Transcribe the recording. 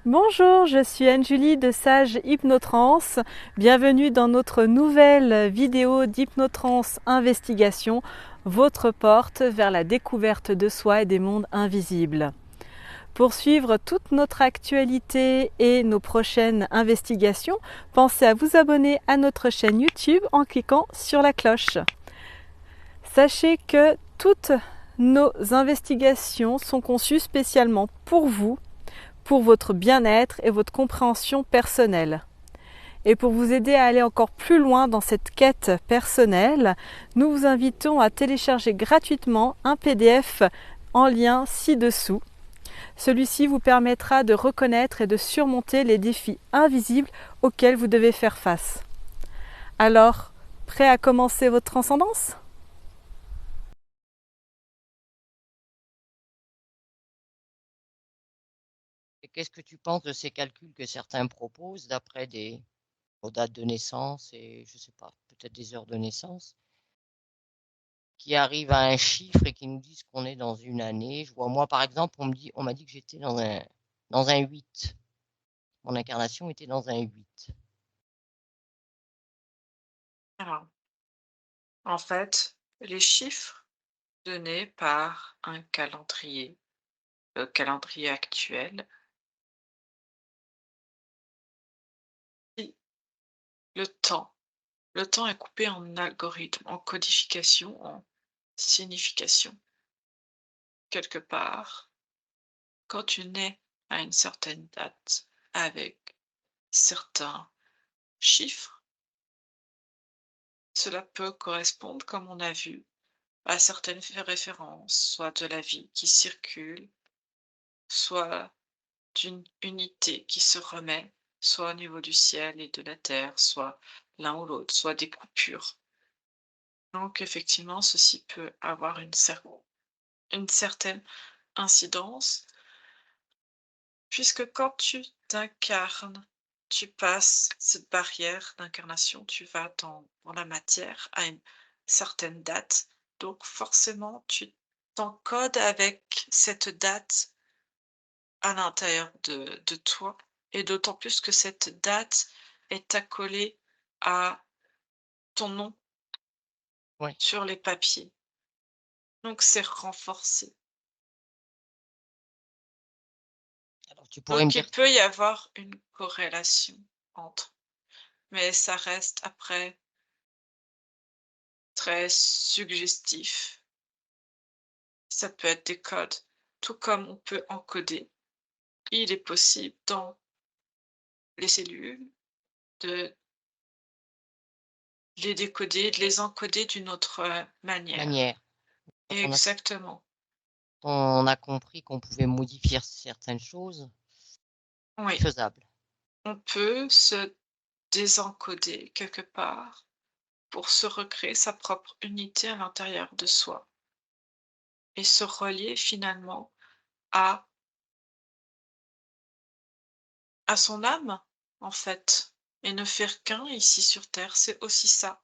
Bonjour, je suis Anne-Julie de Sage Hypnotrance. Bienvenue dans notre nouvelle vidéo d'Hypnotrance Investigation, votre porte vers la découverte de soi et des mondes invisibles. Pour suivre toute notre actualité et nos prochaines investigations, pensez à vous abonner à notre chaîne YouTube en cliquant sur la cloche. Sachez que toutes nos investigations sont conçues spécialement pour votre bien-être et votre compréhension personnelle. Et pour vous aider à aller encore plus loin dans cette quête personnelle, nous vous invitons à télécharger gratuitement un PDF en lien ci-dessous. Celui-ci vous permettra de reconnaître et de surmonter les défis invisibles auxquels vous devez faire face. Alors, prêt à commencer votre transcendance ? Et qu'est-ce que tu penses de ces calculs que certains proposent d'après aux dates de naissance et je sais pas, peut-être des heures de naissance, qui arrivent à un chiffre et qui nous disent qu'on est dans une année. Je vois moi par exemple, on m'a dit que j'étais dans un 8. Mon incarnation était dans un 8. Alors, en fait, les chiffres donnés par un calendrier, le calendrier actuel, si le temps, le temps est coupé en algorithme, en codification, en signification. Quelque part, quand tu nais à une certaine date avec certains chiffres, cela peut correspondre, comme on a vu, à certaines références, soit de la vie qui circule, soit d'une unité qui se remet, soit au niveau du ciel et de la terre, soit l'un ou l'autre, soit des coupures. Donc effectivement, ceci peut avoir une certaine incidence, puisque quand tu t'incarnes, tu passes cette barrière d'incarnation, tu vas dans la matière à une certaine date, donc forcément tu t'encodes avec cette date à l'intérieur de toi, et d'autant plus que cette date est accolée à ton nom Oui. sur les papiers. Donc c'est renforcé. Alors tu pourrais me Donc dire, il peut y avoir une corrélation entre, mais ça reste après très suggestif. Ça peut être des codes, tout comme on peut encoder. Il est possible dans les cellules de les décoder, de les encoder d'une autre manière. manière, quand Exactement. on a compris qu'on pouvait modifier certaines choses, c'est Oui. faisable. On peut se désencoder quelque part pour se recréer sa propre unité à l'intérieur de soi et se relier finalement à son âme, en fait, et ne faire qu'un ici sur terre, c'est aussi ça.